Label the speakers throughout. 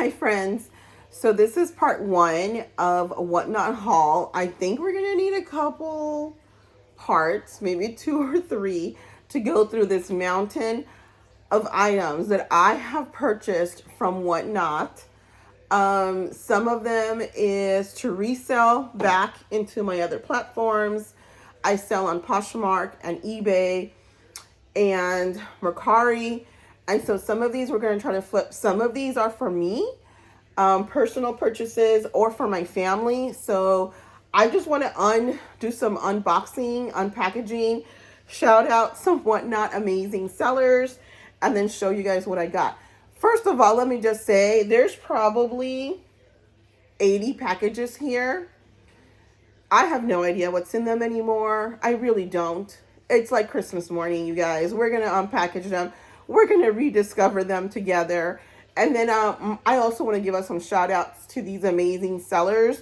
Speaker 1: Hi friends, so this is part one of a Whatnot haul. I think we're gonna need a couple parts, maybe 2 or 3, to go through this mountain of items that I have purchased from Whatnot. Some of them is to resell back into my other platforms. I sell on Poshmark and eBay and Mercari. And so some of these we're going to try to flip. Some of these are for me, personal purchases, or for my family. So I just want to do some unboxing, unpackaging, shout out some Whatnot amazing sellers, and then show you guys what I got. First of all, let me just say there's probably 80 packages here. I have no idea what's in them anymore. I really don't. It's like Christmas morning, you guys. We're going to unpackage them. We're going to rediscover them together. And then I also want to give us some shout outs to these amazing sellers.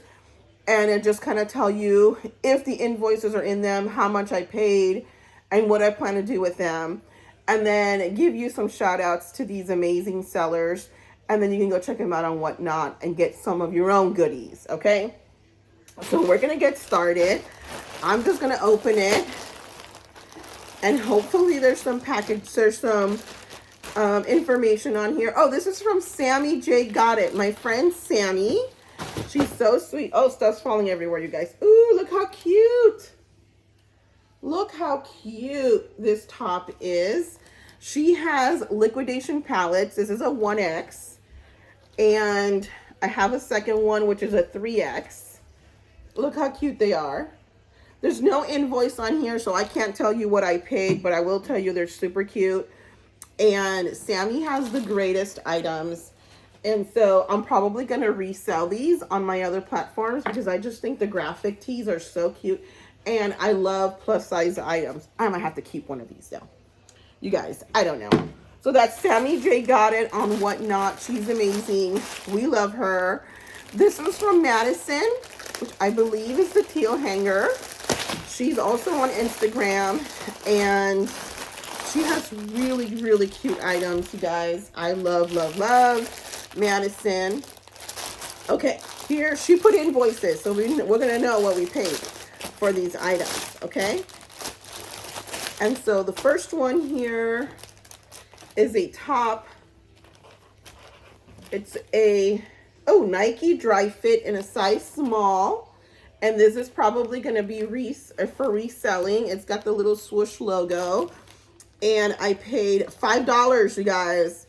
Speaker 1: And it just kind of tell you if the invoices are in them, how much I paid, and what I plan to do with them. And then give you some shout outs to these amazing sellers. And then you can go check them out on Whatnot and get some of your own goodies, okay? So we're going to get started. I'm just going to open it. And hopefully there's some information on here. Oh, this is from Sammy J. Got It. My friend Sammy. She's so sweet. Oh, stuff's falling everywhere, you guys. Ooh, look how cute. Look how cute this top is. She has liquidation palettes. This is a 1X. And I have a second one, which is a 3X. Look how cute they are. There's no invoice on here, so I can't tell you what I paid, but I will tell you they're super cute. And Sammy has the greatest items. And so I'm probably going to resell these on my other platforms because I just think the graphic tees are so cute. And I love plus size items. I might have to keep one of these though. You guys, I don't know. So that's Sammy J. Got It on Whatnot. She's amazing. We love her. This is from Madison, which I believe is the teal hanger. She's also on Instagram, and she has really, really cute items, you guys. I love, love, love Madison. Okay, here she put invoices, so we're going to know what we paid for these items, okay? And so the first one here is a top. It's a, Nike dry fit in a size small. And this is probably going to be for reselling. It's got the little swoosh logo. And I paid $5, you guys.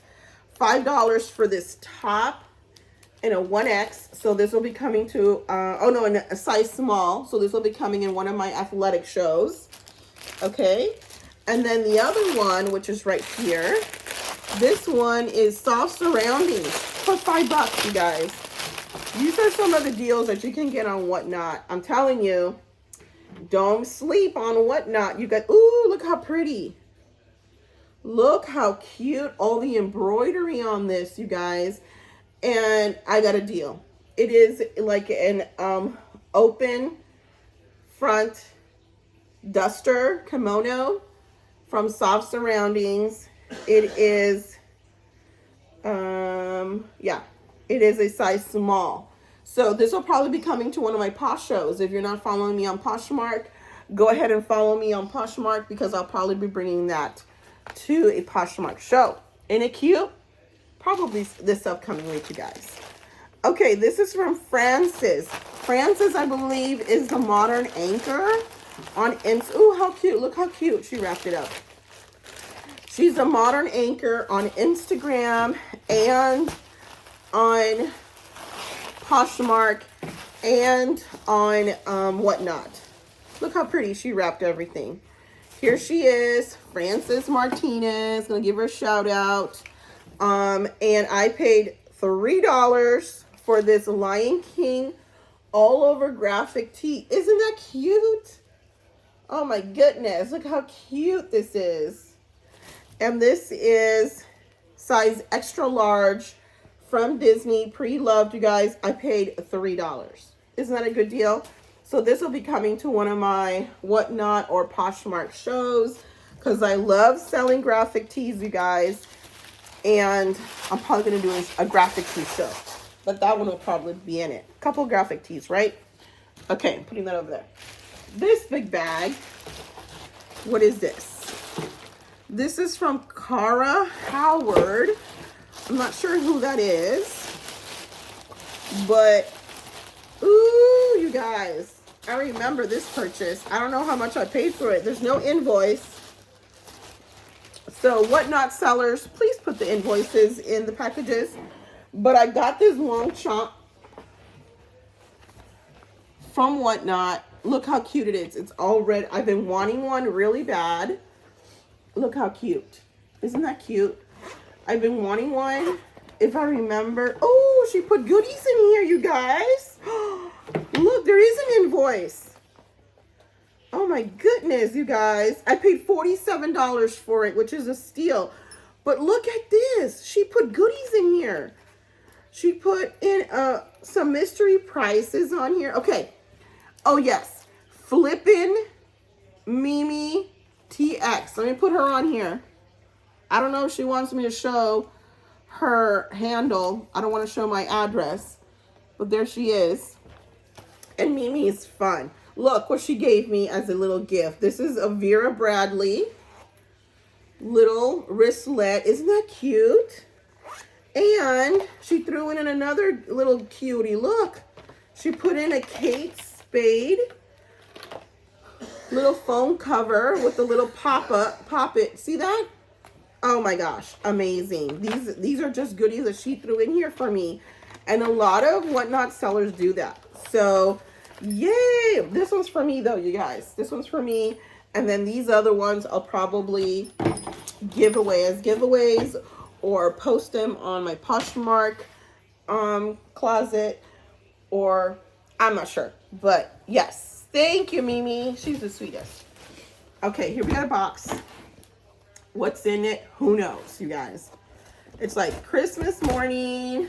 Speaker 1: $5 for this top in a 1X. So this will be coming to, in a size small. So this will be coming in one of my athletic shows. Okay. And then the other one, which is right here. This one is soft surroundings for $5, you guys. These are some of the deals that you can get on Whatnot. I'm telling you, don't sleep on Whatnot. You got, ooh, look how pretty. Look how cute. All the embroidery on this, you guys. And I got a deal. It is like an open front duster kimono from Soft Surroundings. It is, it is a size small. So this will probably be coming to one of my Posh shows. If you're not following me on Poshmark, go ahead and follow me on Poshmark because I'll probably be bringing that to a Poshmark show. Ain't it cute? Probably this upcoming week, you guys. Okay, this is from Frances. Frances, I believe, is the modern anchor on Insta. Ooh, how cute. Look how cute she wrapped it up. She's a modern anchor on Instagram and on Poshmark and on Whatnot. Look how pretty she wrapped everything. Here she is, Frances Martinez. Gonna give her a shout out. And I paid $3 for this Lion King all over graphic tee. Isn't that cute? Oh my goodness, look how cute this is. And this is size extra large from Disney, pre-loved, you guys. I paid $3. Isn't that a good deal? So this will be coming to one of my Whatnot or Poshmark shows because I love selling graphic tees, you guys. And I'm probably going to do a graphic tee show. But that one will probably be in it. Couple graphic tees, right? Okay, I'm putting that over there. This big bag, what is this? This is from Cara Howard. I'm not sure who that is. But, ooh, you guys. I remember this purchase. I don't know how much I paid for it. There's no invoice. So Whatnot sellers, please put the invoices in the packages. But I got this long chomp from Whatnot. Look how cute it is. It's all red. I've been wanting one really bad. Look how cute. Isn't that cute? I've been wanting one. If I remember. Oh, she put goodies in here, you guys. Look, there is an invoice. Oh my goodness, you guys. I paid $47 for it, which is a steal. But look at this. She put goodies in here. She put in some mystery prices on here. Okay. Oh, yes. Flippin' Mimi TX. Let me put her on here. I don't know if she wants me to show her handle. I don't want to show my address. But there she is. And Mimi is fun. Look what she gave me as a little gift. This is a Vera Bradley little wristlet. Isn't that cute? And she threw in another little cutie. Look. She put in a Kate Spade little phone cover with a little pop-it. See that? Oh my gosh, amazing. These are just goodies that she threw in here for me. And a lot of Whatnot sellers do that. So, yay. This one's for me though, you guys. This one's for me. And then these other ones I'll probably give away as giveaways or post them on my Poshmark closet, or I'm not sure. But yes. Thank you, Mimi. She's the sweetest. Okay, here we got a box. What's in it? Who knows, you guys? It's like Christmas morning.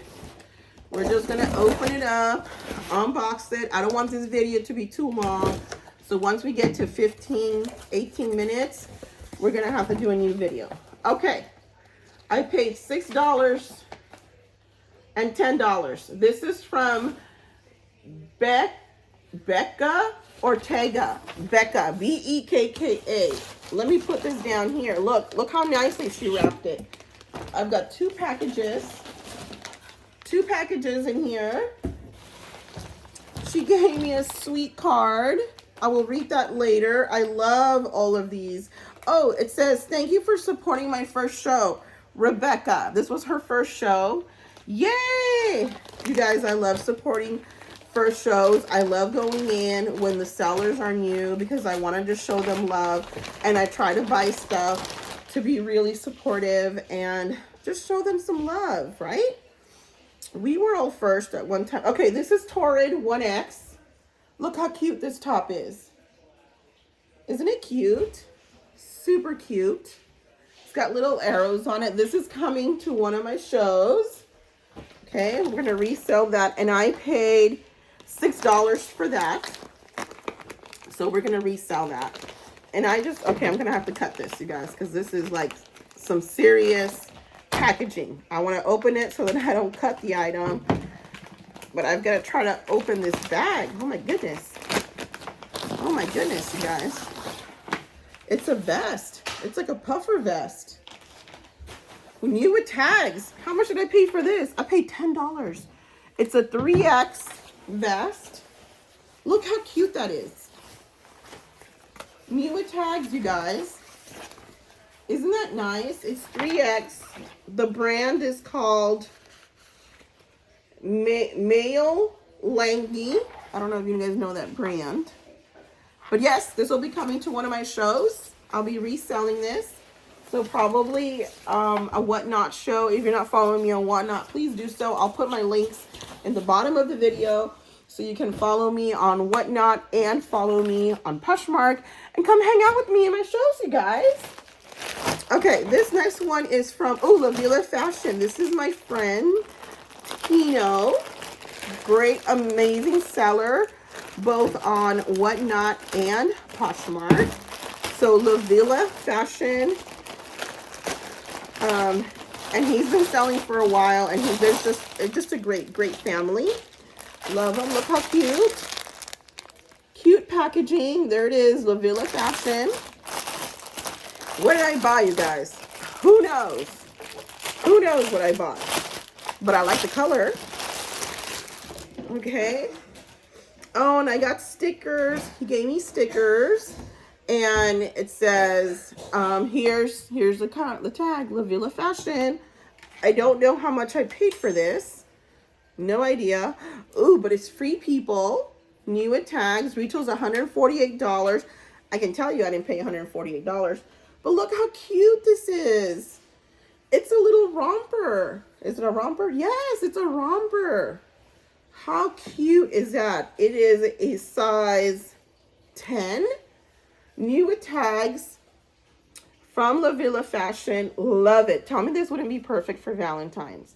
Speaker 1: We're just going to open it up, unbox it. I don't want this video to be too long. So once we get to 15, 18 minutes, we're going to have to do a new video. Okay. I paid $6 and $10. This is from Becca Ortega. Becca, B-E-K-K-A. Let me put this down here. Look how nicely she wrapped it. I've got two packages in here. She gave me a sweet card. I will read that later. I love all of these. Oh, it says, thank you for supporting my first show. Rebecca. This was her first show. Yay! You guys, I love supporting first shows. I love going in when the sellers are new because I want to just show them love, and I try to buy stuff to be really supportive and just show them some love, right? We were all first at one time. Okay, this is Torrid 1X. Look how cute this top is. Isn't it cute? Super cute. It's got little arrows on it. This is coming to one of my shows. Okay, we're going to resell that, and I paid $6 for that. So we're going to resell that. And okay, I'm going to have to cut this, you guys, because this is like some serious packaging. I want to open it so that I don't cut the item. But I've got to try to open this bag. Oh my goodness. Oh my goodness, you guys. It's a vest. It's like a puffer vest. New with tags. How much did I pay for this? I paid $10. It's a 3X vest. Look how cute that is. New with tags, you guys. Isn't that nice? It's 3X. The brand is called Mail Langy. I don't know if you guys know that brand. But yes, this will be coming to one of my shows. I'll be reselling this. So probably a Whatnot show. If you're not following me on Whatnot, please do so. I'll put my links in the bottom of the video so you can follow me on Whatnot and follow me on Poshmark and come hang out with me in my shows, you guys. Okay, this next one is from La Villa Fashion. This is my friend Tino. Great, amazing seller, both on Whatnot and Poshmark. So La Villa Fashion. And he's been selling for a while, and there's just a great family. Love him. Look how cute. Cute packaging. There it is, La Villa Fashion. What did I buy, you guys? Who knows? Who knows what I bought? But I like the color. Okay. Oh, and I got stickers. He gave me stickers. And it says, here's the tag, La Villa Fashion. I don't know how much I paid for this. No idea. Ooh, but it's free, people. New at tags. Retail's $148. I can tell you I didn't pay $148. But look how cute this is. It's a little romper. Is it a romper? Yes, it's a romper. How cute is that? It is a size 10. New with tags from La Villa Fashion. Love it. Tell me this wouldn't be perfect for Valentine's.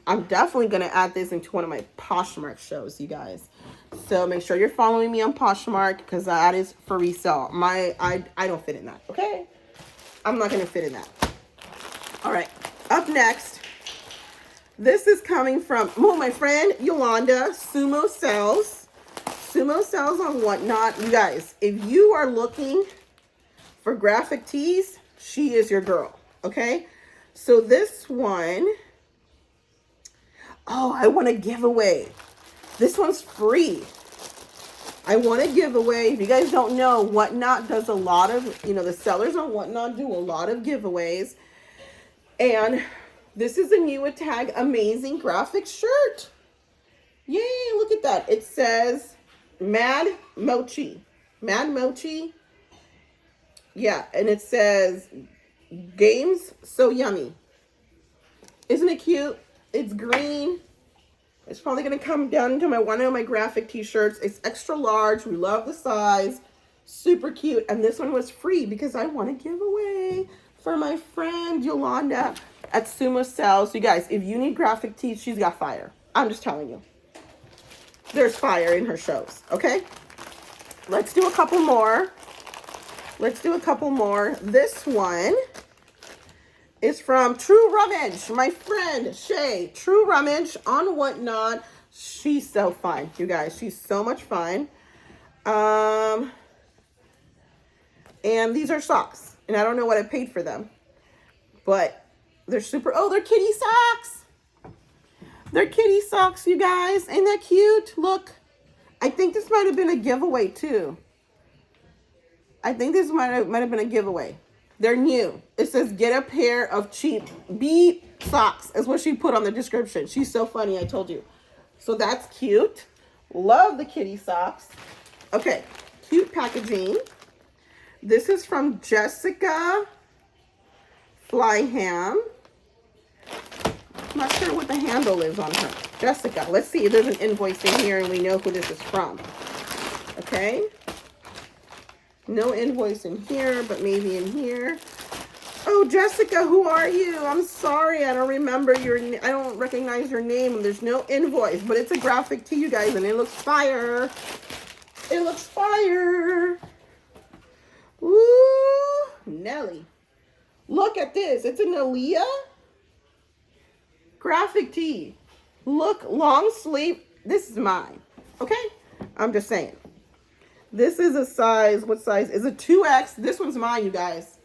Speaker 1: I'm definitely going to add this into one of my Poshmark shows, you guys. So make sure you're following me on Poshmark because that is for resale. I don't fit in that, okay? I'm not going to fit in that. All right. Up next, this is coming from my friend Yolanda, Sumo Sells. Sumo Sells on Whatnot. You guys, if you are looking for graphic tees, she is your girl, okay? So this one, oh, I want to give away. This one's free. I want to give away. If you guys don't know, Whatnot does a lot of, the sellers on Whatnot do a lot of giveaways. And this is a new with tag amazing graphic shirt. Yay, look at that. It says Mad Mochi. Mad Mochi. Yeah, and it says games so yummy. Isn't it cute? It's green. It's probably going to come down into one of my graphic t-shirts. It's extra large. We love the size. Super cute. And this one was free because I want to give away for my friend Yolanda at Sumo Sells. You guys, if you need graphic tees, she's got fire. I'm just telling you. There's fire in her shows, okay? Let's do a couple more. Let's do a couple more. This one is from True Rummage. My friend Shay, True Rummage on Whatnot. She's so fun, you guys. She's so much fun. And these are socks. And I don't know what I paid for them. But they're super, oh, they're kitty socks. They're kitty socks, you guys. Ain't that cute? Look. I think this might have been a giveaway too. I think this might have been a giveaway. They're new. It says get a pair of cheap bee socks is what she put on the description. She's so funny, I told you. So that's cute. Love the kitty socks. Okay, cute packaging. This is from Jessica Flyham. I'm not sure what the handle is on her. Jessica. Let's see if there's an invoice in here and we know who this is from. Okay. No invoice in here, but maybe in here. Oh, Jessica, who are you? I'm sorry, I don't remember I don't recognize your name. There's no invoice, but it's a graphic tee, you guys, and it looks fire. It looks fire. Ooh, Nelly. Look at this. It's an Aaliyah graphic tee. Look, long sleeve. This is mine. Okay? I'm just saying. This is a size, what size? Is a 2X. This one's mine, you guys.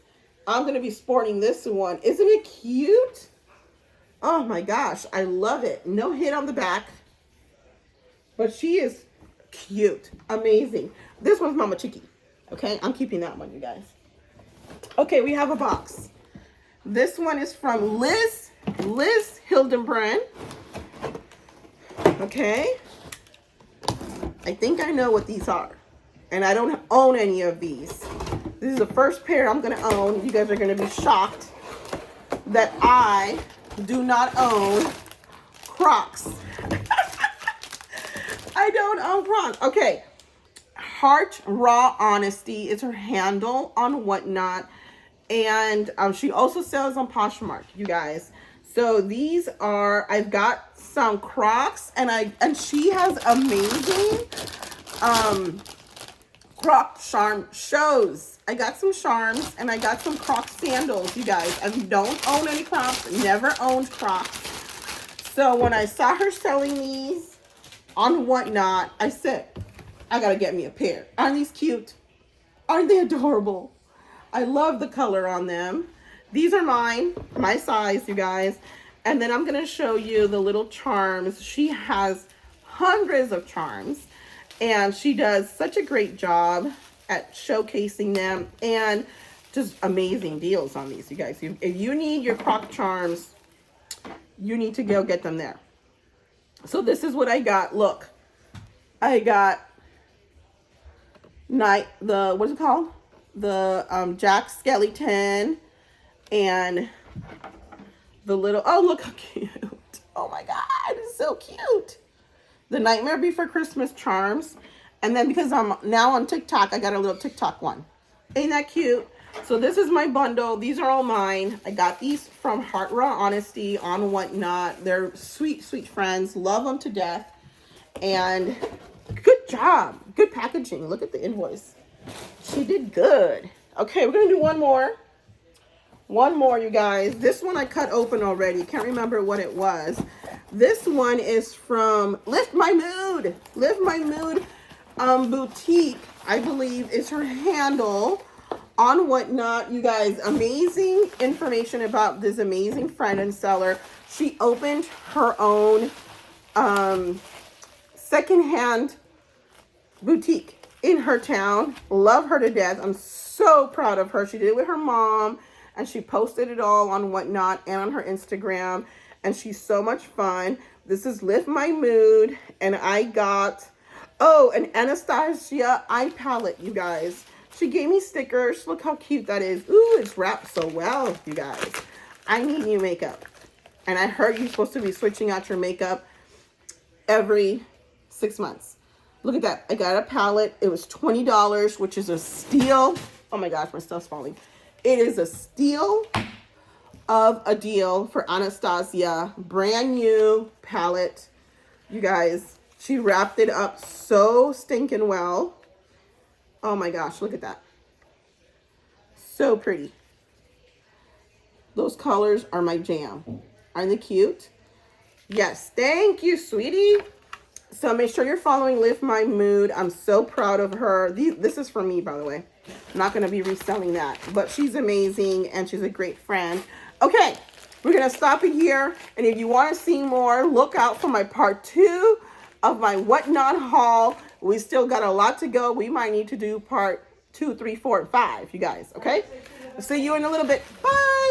Speaker 1: I'm going to be sporting this one. Isn't it cute? Oh my gosh, I love it. No hit on the back. But she is cute. Amazing. This one's Mama Chicky. Okay, I'm keeping that one, you guys. Okay, we have a box. This one is from Liz Hildenbrand. Okay. I think I know what these are. And I don't own any of these. This is the first pair I'm going to own. You guys are going to be shocked that I do not own Crocs. I don't own Crocs. Okay. Heart Raw Honesty is her handle on Whatnot. And she also sells on Poshmark, you guys. So these are, I've got some Crocs and she has amazing Croc charm shows. I got some charms and I got some Croc sandals, you guys. I don't own any Crocs, never owned Crocs. So when I saw her selling these on Whatnot, I said, I gotta get me a pair. Aren't these cute? Aren't they adorable? I love the color on them. These are mine, my size, you guys. And then I'm gonna show you the little charms. She has hundreds of charms and she does such a great job at showcasing them and just amazing deals on these, you guys. If you need your Croc charms, you need to go get them there. So this is what I got. Look, I got what is it called? The Jack Skellington and the little, oh, look how cute. Oh my God, it's so cute. The Nightmare Before Christmas charms. And then because I'm now on TikTok, I got a little TikTok one. Ain't that cute? So this is my bundle. These are all mine. I got these from Heart Raw Honesty on Whatnot. They're sweet, sweet friends. Love them to death. And good job. Good packaging. Look at the invoice. She did good. Okay, we're going to do one more. One more, you guys. This one I cut open already. Can't remember what it was. This one is from Lift My Mood. Lift My Mood Boutique, I believe, is her handle on Whatnot. You guys, amazing information about this amazing friend and seller. She opened her own secondhand boutique in her town. Love her to death. I'm so proud of her. She did it with her mom and she posted it all on Whatnot and on her Instagram. And she's so much fun. This is Lift My Mood. And I got, oh, an Anastasia eye palette, you guys. She gave me stickers. Look how cute that is. Ooh, it's wrapped so well, you guys. I need new makeup. And I heard you're supposed to be switching out your makeup every 6 months. Look at that. I got a palette. It was $20, which is a steal. Oh my gosh, my stuff's falling. It is a steal of a deal for Anastasia. Brand new palette. You guys, she wrapped it up so stinking well. Oh my gosh, look at that. So pretty. Those colors are my jam. Aren't they cute? Yes, thank you, sweetie. So make sure you're following Lift My Mood. I'm so proud of her. This is for me, by the way. I'm not going to be reselling that. But she's amazing and she's a great friend. Okay, we're going to stop it here. And if you want to see more, look out for my part 2 of my Whatnot haul. We still got a lot to go. We might need to do part 2, 3, 4, and 5, you guys. Okay? I'll see you in a little bit. Bye.